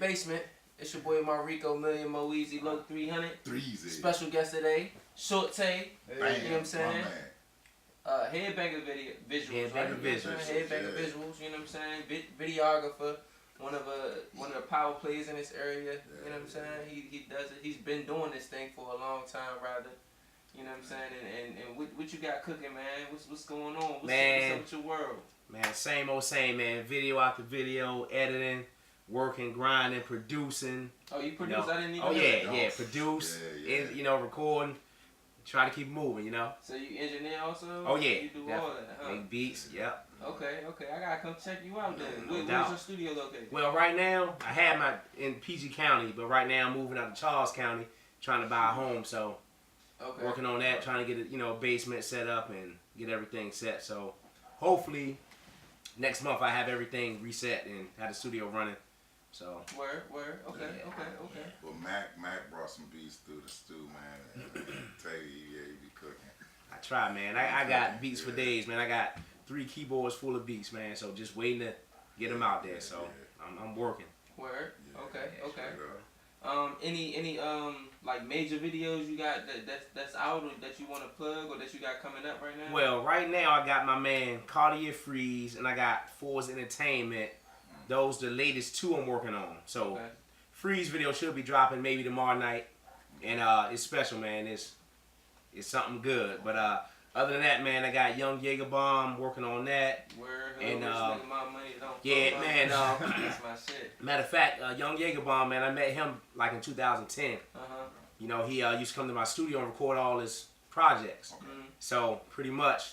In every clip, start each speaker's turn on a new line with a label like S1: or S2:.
S1: Basement. It's your boy Marrico, Million Mo Easy, Low 300.
S2: 3Z.
S1: Special guest today, Short Tay.
S2: Bam,
S1: You know what I'm saying? Headbanger visuals,
S3: Headbanger
S1: right?
S3: visuals.
S1: Headbanger visuals, you know what I'm saying? Videographer, one of the power players in this area. You know what I'm saying? He does it. He's been doing this thing for a long time, rather. You know what I'm saying? And what you got cooking, man? What's going on? What's up with your world?
S3: Man, same old same, man. Video after video, editing, working, grinding, producing.
S1: Oh, you produce? I didn't even
S3: know.
S1: know that.
S3: Yeah, produce, recording. Try to keep moving, you know.
S1: So you engineer also?
S3: Oh yeah.
S1: You do all that, huh?
S3: Make beats, yep.
S1: Okay. I gotta come check you out then. Where's your studio located?
S3: Well, right now I had my in PG County, but right now I'm moving out to Charles County, trying to buy a home. So working on that, trying to get a basement set up and get everything set. So hopefully next month I have everything reset and have the studio running. So
S1: word. Okay.
S2: Well, Mac brought some beats through the stew, man. And tell you, he be cooking.
S3: I try, man. I got beats for days, man. I got 3 keyboards full of beats, man. So just waiting to get them out there. So I'm working.
S1: Word. Okay. Any like major videos you got that's out or that you want to plug or that you got coming up right now?
S3: Well, right now I got my man Cartier Freeze and I got Force Entertainment. Those the latest 2 I'm working on. So Freeze video should be dropping maybe tomorrow night, and it's special, man. It's something good. But other than that, man, I got Young Jaeger Bomb working on that.
S1: And
S3: man.
S1: That's my shit.
S3: Matter of fact, Young Jaeger Bomb, man, I met him like in 2010. You know, he used to come to my studio and record all his projects. So pretty much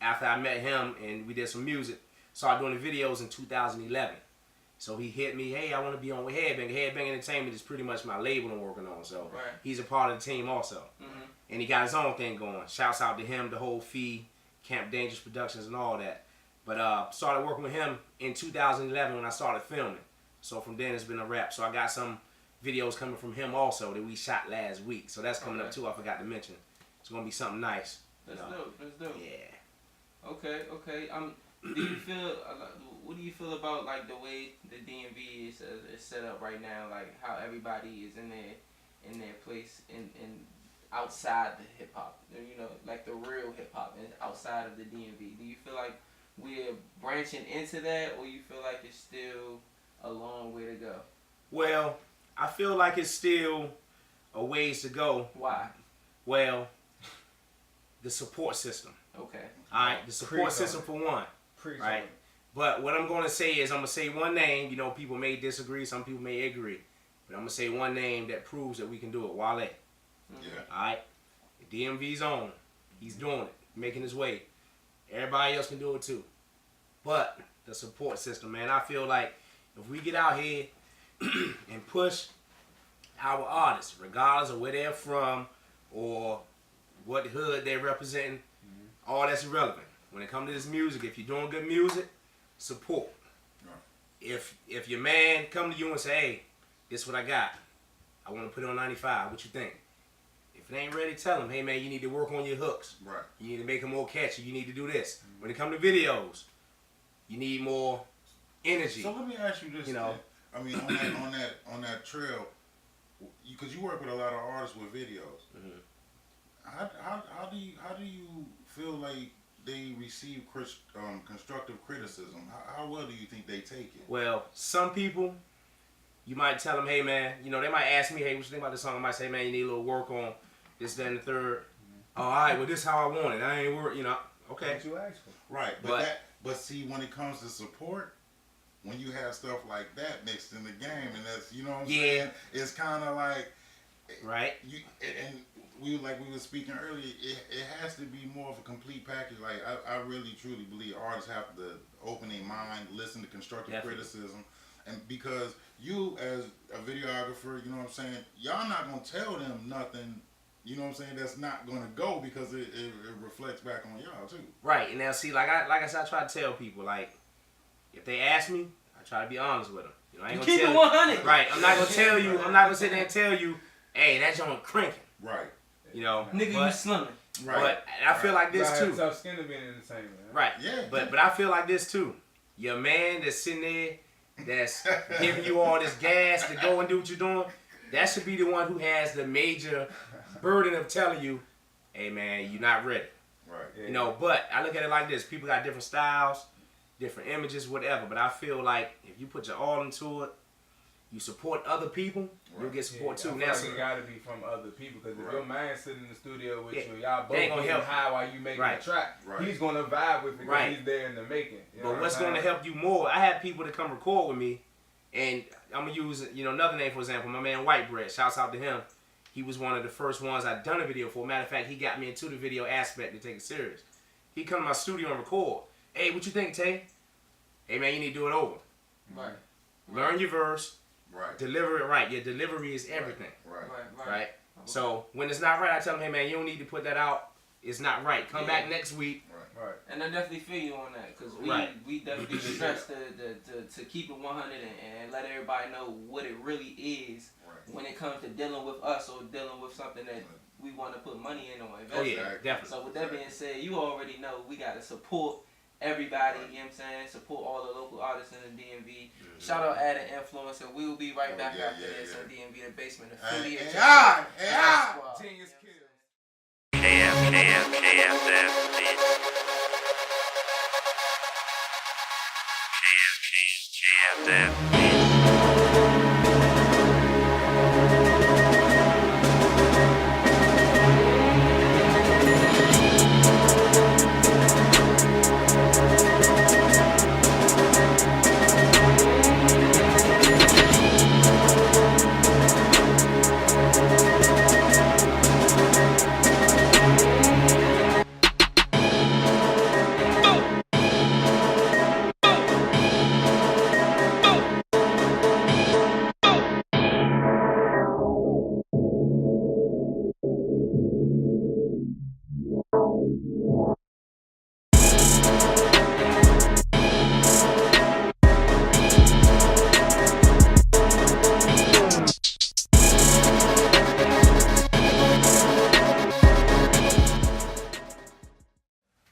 S3: after I met him and we did some music, started doing the videos in 2011. So he hit me, hey, I want to be on with Headbang. Headbang Entertainment is pretty much my label I'm working on. So he's a part of the team also. And he got his own thing going. Shouts out to him, the whole Fee, Camp Dangerous Productions and all that. But started working with him in 2011 when I started filming. So from then it's been a wrap. So I got some videos coming from him also that we shot last week. So that's coming up too, I forgot to mention. It's going to be something nice.
S1: That's dope.
S3: Yeah.
S1: Okay. What do you feel about like the way the DMV is set up right now? Like how everybody is in their place in outside the hip hop. You know, like the real hip hop and outside of the DMV. Do you feel like we're branching into that, or you feel like it's still a long way to go?
S3: Well, I feel like it's still a ways to go.
S1: Why?
S3: Well, the support system.
S1: Okay.
S3: All right, the support system for one. Right. But what I'm going to say is I'm going to say one name. You know, people may disagree. Some people may agree. But I'm going to say one name that proves that we can do it. Wale.
S2: Yeah.
S3: All right. The DMV's on. He's doing it. Making his way. Everybody else can do it too. But the support system, man. I feel like if we get out here and push our artists, regardless of where they're from or what hood they're representing, all that's irrelevant. When it comes to this music, if you're doing good music, support. If your man come to you and say, hey, this is what I got. I want to put it on 95. What you think? If it ain't ready, tell him, hey man, you need to work on your hooks.
S2: Right.
S3: You need to make them more catchy. You need to do this. When it comes to videos, you need more energy.
S2: So let me ask you this.
S3: You know,
S2: I mean, on that trail, because you work with a lot of artists with videos. How do you feel like they receive constructive criticism? How well do you think they take it?
S3: Well, some people, you might tell them, hey man, you know, they might ask me, hey, what you think about this song? I might say, man, you need a little work on this, that, and the third. Oh, all right, well, this is how I want it. I ain't work, you know, okay.
S4: What you asked for.
S2: Right, but see, when it comes to support, when you have stuff like that mixed in the game, and that's, you know what I'm saying? It's kind of like,
S3: right.
S2: And we were speaking earlier, it has to be more of a complete package. Like I really truly believe artists have to open their mind, listen to constructive criticism, and because you as a videographer, you know what I'm saying, y'all not gonna tell them nothing, you know what I'm saying, that's not gonna go because it reflects back on y'all too.
S3: Right, and now see, like I said, I try to tell people, like, if they ask me, I try to be honest with them. You know, I ain't gonna
S1: keep
S3: tell
S1: it 100.
S3: Right, I'm not gonna tell you. I'm not gonna sit there and tell you, hey, that joint cranking.
S2: Right.
S3: You know,
S1: nigga, you slumming.
S3: Right. But I feel like this too.
S4: Tough skin to be in the same, man.
S3: Right.
S2: Yeah.
S3: But I feel like this too. Your man that's sitting there that's giving you all this gas to go and do what you're doing, that should be the one who has the major burden of telling you, hey man, you're not ready.
S2: Right.
S3: Yeah. You know, but I look at it like this. People got different styles, different images, whatever. But I feel like if you put your all into it, you support other people, you'll get support too.
S4: Now, it gotta be from other people, because if your man sitting in the studio with you, y'all both
S3: gonna help
S4: high while you making the track, he's gonna vibe with it because he's there in the making.
S3: But what's gonna help you more? I have people that come record with me, and I'm gonna use another name for example. My man White Bread. Shouts out to him. He was one of the first ones I done a video for. Matter of fact, he got me into the video aspect to take it serious. He come to my studio and record. Hey, what you think, Tay? Hey man, you need to do it over.
S1: Right.
S3: Learn your verse.
S2: Right.
S3: Deliver it right. Your delivery is everything. Right. So when it's not right, I tell them, hey man, you don't need to put that out. It's not right. Come back next week.
S2: Right.
S1: And I definitely feel you on that, because we definitely stress to keep it 100 and let everybody know what it really is when it comes to dealing with us or dealing with something that we want to put money in or invest in.
S3: Definitely.
S1: So with that being said, you already know we got to support everybody, you know what I'm saying? Support all the local artists in the DMV. Shout out Added Influencer. We will be right back after this on DMV The Basement. Affiliate
S4: Genius Kills.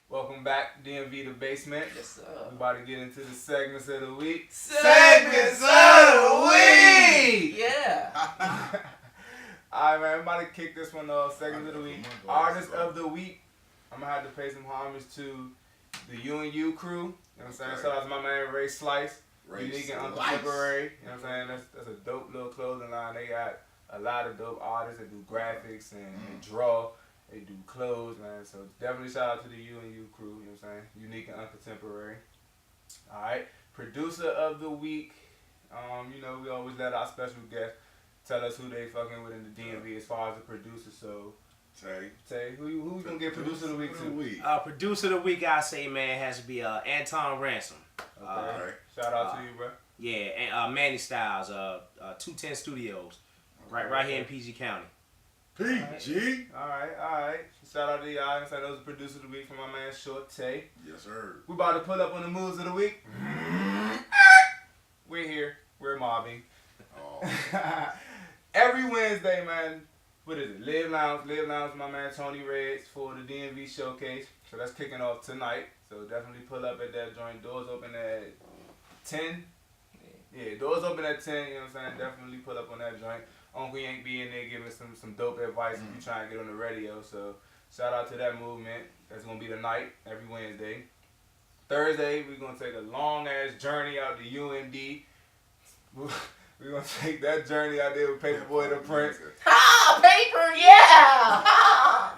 S4: Welcome back, DMV The Basement.
S1: Yes, sir.
S4: We about to get into the segments of the week.
S1: Segments of the week! Yeah.
S4: Alright, man, I'm about to kick this one off. Segments of the week. Artist of the week. I'm going to have to pay some homage to the U&U crew. You know what I'm saying? Shout out to my man Ray Slice. Unique and Contemporary. You know what I'm saying? That's a dope little clothing line. They got a lot of dope artists that do graphics and draw. They do clothes, man. So definitely shout out to the U&U crew. You know what I'm saying? Unique and Contemporary. Alright. Producer of the week. We always let our special guest tell us who they fucking with in the DMV as far as the producer. So, Tay, who you gonna get producer of the week to?
S3: Producer of the week, I say, man, has to be Anton Ransom.
S4: Okay. Shout out to you, bro.
S3: Yeah, and Manny Styles, 210 Studios, right here in PG County.
S2: PG.
S4: All right. Shout out to y'all. That was the producer of the week from my man Short Tay.
S2: Yes, sir.
S4: We about to pull up on the moves of the week. We're here. We're mobbing.
S2: Oh.
S4: Every Wednesday, man. What is it? Live Lounge. Live Lounge with my man Tony Reds for the DMV showcase. So that's kicking off tonight. So definitely pull up at that joint. Doors open at 10. Yeah, doors open at 10. You know what I'm saying? Definitely pull up on that joint. Uncle Yank be in there giving some dope advice if you trying to get on the radio. So shout out to that movement. That's going to be tonight, every Wednesday. Thursday, we're going to take a long-ass journey out to UMD. We're going to take that journey out there with Paperboy the Prince.
S1: Ha! Paper, yeah!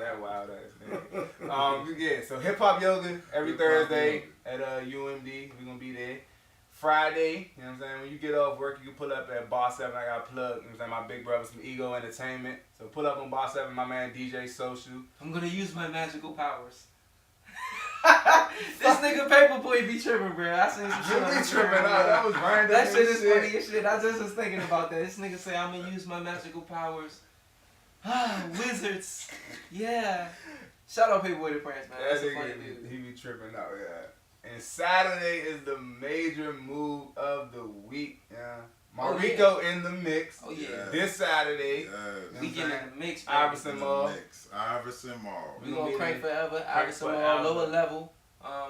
S4: That wild ass nigga. So hip hop yoga every Thursday at UMD. We're going to be there. Friday, you know what I'm saying? When you get off work, you can pull up at Bar 7. I got a plug. You know what I'm saying? My big brother from Ego Entertainment. So pull up on Bar 7, my man DJ Social.
S1: I'm going to use my magical powers. This nigga Paperboy be tripping, bro. I seen some shit.
S4: You be tripping out. That was random.
S1: That shit is funny as shit. I just was thinking about that. This nigga say I'm gonna use my magical powers. Wizards. Yeah. Shout out Paperboy the Prince, man. That's a funny dude.
S4: He be tripping out, yeah. And Saturday is the major move of the week, yeah. Mariko in the mix.
S1: Oh yeah.
S4: This Saturday.
S1: We getting in the mix, baby.
S4: Iverson Mall.
S1: We gonna crank forever. Iverson Mall, lower level.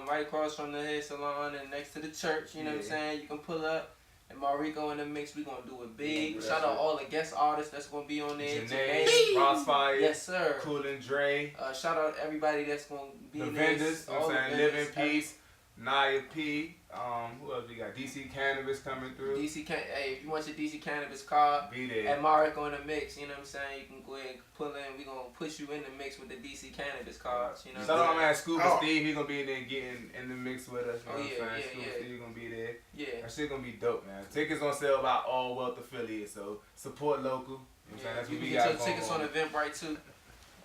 S1: Right across from the hair salon and next to the church. You know what I'm saying? You can pull up. and Mariko in the mix. We gonna do it big. Shout out all the guest artists that's gonna be on there.
S4: Janae, Crossfire,
S1: yes sir.
S4: Cool and Dre.
S1: Shout out everybody that's gonna be
S4: The
S1: in
S4: vendors,
S1: this.
S4: you know what I'm saying? Live in Peace, Naya P. Who else we got? DC Cannabis coming through.
S1: Hey, if you want your DC Cannabis card,
S4: Be there.
S1: at Mariko in the mix, you know what I'm saying? You can go ahead and pull in. We gonna push you in the mix with the DC Cannabis cards, you know.
S4: Shout out my man Scuba Steve. He gonna be in there getting in the mix with us. You know
S1: Oh, yeah,
S4: what I'm saying?
S1: yeah,
S4: Scuba
S1: yeah.
S4: Steve gonna be there.
S1: Yeah.
S4: That shit gonna be dope, man. Tickets on sale by All Wealth affiliates, so support local. You know what I'm saying? That's
S1: You
S4: what
S1: can
S4: we
S1: get
S4: got
S1: your tickets on
S4: going.
S1: Eventbrite too.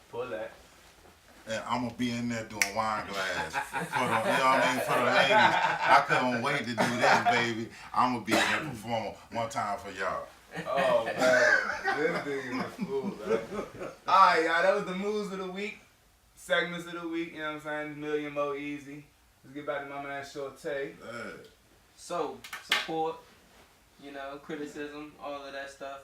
S4: Pull that.
S2: And I'm gonna be in there doing wine glass for the, you know what I mean, for the ladies. I couldn't wait to do this, baby. I'm gonna be in there performing one time for y'all.
S4: Oh man, this thing is cool, man. Alright, y'all, that was the moves of the week, segments of the week. You know what I'm saying? Million Mo Easy. Let's get back to my man Shorty.
S1: So support, you know, criticism, all of that stuff.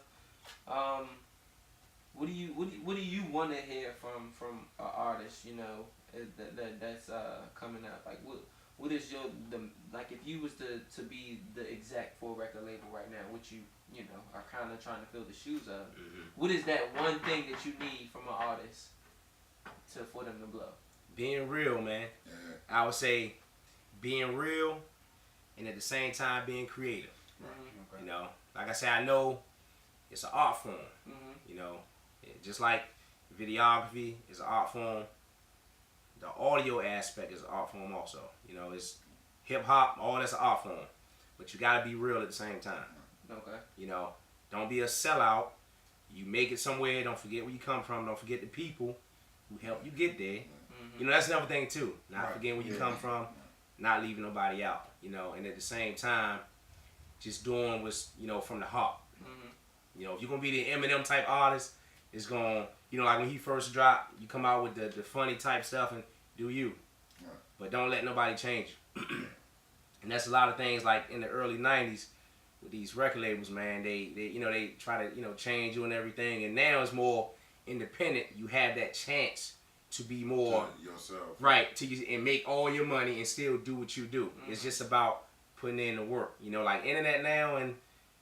S1: What do you want to hear from an artist? You know, that's coming up. Like what is like if you was to be the exec for a record label right now, which you know are kind of trying to fill the shoes of. What is that one thing that you need from an artist for them to blow?
S3: Being real, man. I would say being real, and at the same time being creative.
S1: Mm-hmm.
S3: You know, like I said, I know it's an art form.
S1: Mm-hmm.
S3: You know, just like videography is an art form, the audio aspect is an art form also. You know, it's hip hop, all that's an art form, but you gotta be real at the same time.
S1: Okay.
S3: You know, don't be a sellout. You make it somewhere. Don't forget where you come from. Don't forget the people who helped you get there.
S1: Mm-hmm.
S3: You know, that's another thing too. Not
S2: Right.
S3: forgetting where you come from. Not leaving nobody out. You know, and at the same time, just doing what's, you know, from the heart.
S1: Mm-hmm.
S3: You know, if you're gonna be the Eminem type artist, it's gonna, you know, like when he first dropped, you come out with the funny type stuff and do you.
S2: Right.
S3: But don't let nobody change you. And that's a lot of things like in the early 90s with these record labels, man. They you know, they try to, you know, change you and everything. And now it's more independent. You have that chance to be more
S2: yourself.
S3: right to you and make all your money and still do what you do. Mm-hmm. It's just about putting in the work. You know, like internet now and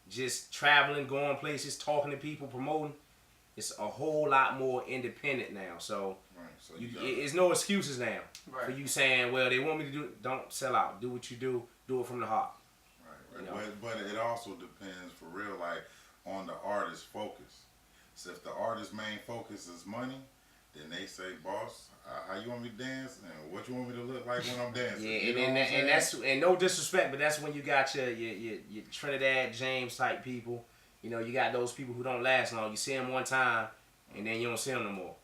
S3: just traveling, going places, talking to people, promoting. It's a whole lot more independent now. So,
S2: right. So
S3: it's no excuses now
S1: Right.
S3: for you saying, well, they want me to do it. Don't sell out. Do what you do. Do it from the heart.
S2: Right.
S3: You know?
S2: But it also depends for real, like on the artist's focus. So if the artist's main focus is money, then they say, boss, how you want me to dance and what you want me to look like when I'm dancing.
S3: Yeah,
S2: you know
S3: and that's no disrespect, but that's when you got your Trinidad James type people. You know, you got those people who don't last long. You see them one time, and then you don't see them no more.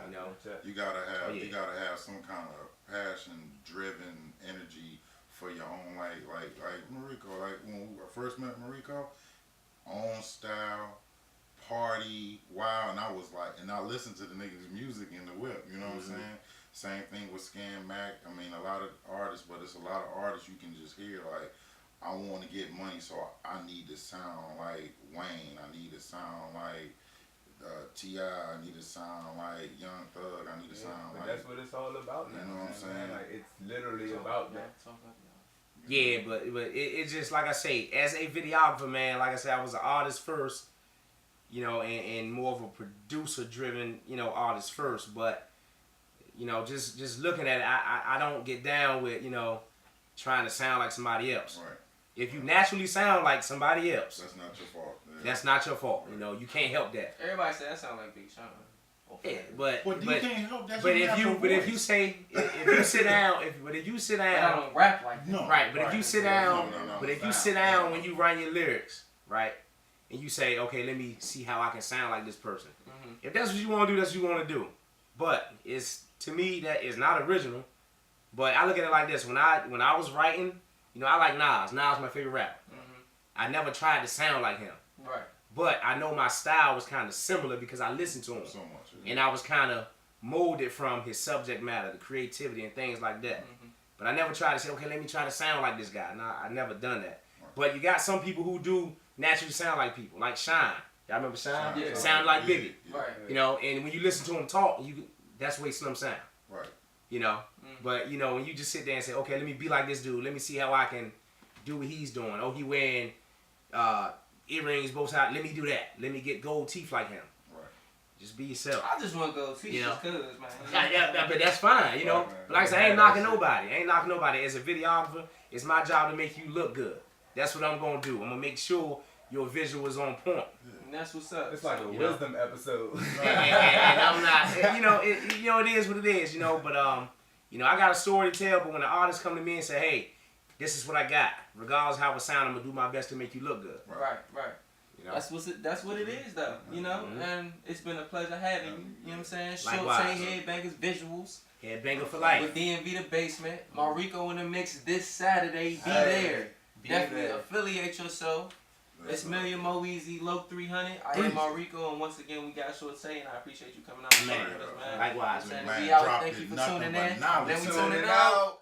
S2: You know, you gotta have some kind of passion-driven energy for your own, like Mariko. Like when I first met Mariko, own style, party, wow, and I listened to the niggas' music in the whip. You know what I'm saying? Same thing with Scan Mac. I mean, a lot of artists, but it's a lot of artists you can just hear like, I want to get money, so I need to sound like Wayne. I need to sound like T.I. I need to sound like Young Thug. I need to sound like.
S4: That's what it's all about now.
S2: You know what I'm saying?
S4: Like it's literally about that.
S3: Yeah, but it's just like I say, as a videographer, man. Like I said, I was an artist first, you know, and more of a producer-driven, you know, artist first. But you know, just looking at it, I don't get down with, you know, trying to sound like somebody else.
S2: Right.
S3: If you naturally sound like somebody else,
S2: that's not your fault. Yeah.
S3: That's not your fault. You know, you can't help that.
S1: Everybody say that sound like Big Sean.
S3: Yeah, but
S2: you can't help that.
S3: But if you sit down,
S1: I don't rap like that.
S2: No,
S3: right? But if you sit down,
S2: no,
S3: but if you sit down when you write your lyrics, right, and you say, okay, let me see how I can sound like this person.
S1: Mm-hmm.
S3: If that's what you want to do, that's what you want to do. But it's, to me, that is not original. But I look at it like this: when I was writing, you know, I like Nas. Nas my favorite rapper.
S1: Mm-hmm.
S3: I never tried to sound like him.
S1: Right.
S3: But I know my style was kind of similar because I listened to him
S2: so much. Yeah.
S3: and I was kind of molded from his subject matter, the creativity and things like that.
S1: Mm-hmm.
S3: But I never tried to say, okay, let me try to sound like this guy. No, I never done that. But you got some people who do naturally sound like people, like Shine. Y'all remember Shine?
S1: Yeah.
S3: Sound like Biggie.
S2: Yeah.
S1: Right.
S3: You know, and when you listen to him talk, that's the way Slim sound.
S2: Right.
S3: You know,
S1: Mm-hmm.
S3: but you know, when you just sit there and say, okay, let me be like this dude. Let me see how I can do what he's doing. Oh, he wearing earrings, both sides. Let me do that. Let me get gold teeth like him.
S2: Right.
S3: Just be yourself.
S1: I just want to go teach just cause, man.
S3: Yeah, but that's fine, you know.
S4: Right,
S3: But like I said, I ain't knocking nobody. As a videographer, it's my job to make you look good. That's what I'm gonna do. I'm gonna make sure your visual is on point.
S1: And that's what's up.
S4: It's like a wisdom episode.
S3: and I'm not, you know, it is what it is, you know. But you know, I got a story to tell. But when the artists come to me and say, "Hey, this is what I got," regardless of how it sound, I'm gonna do my best to make you look good.
S1: Right.
S3: You know?
S1: That's what it is, though. You know, and it's been a pleasure having you. You know what I'm saying?
S3: Likewise.
S1: Showtime Headbangers Visuals.
S3: Headbanger for life.
S1: With DMV The Basement. Mariko in the mix this Saturday. Be
S4: Hey,
S1: there.
S4: be
S1: Definitely
S4: there.
S1: affiliate yourself. It's Million Mo Easy, Low 300. I am Mariko, and once again, we got short say, and I appreciate you coming out and
S3: Man,
S1: sharing with us, man.
S3: likewise,
S1: You know what I'm saying?
S2: man.
S1: We out.
S2: Drop
S1: Thank
S2: it,
S1: you for
S2: nothing
S1: tuning
S2: but
S1: in.
S2: knowledge.
S1: Then we
S4: Tuning
S1: tuning
S4: out.
S1: out.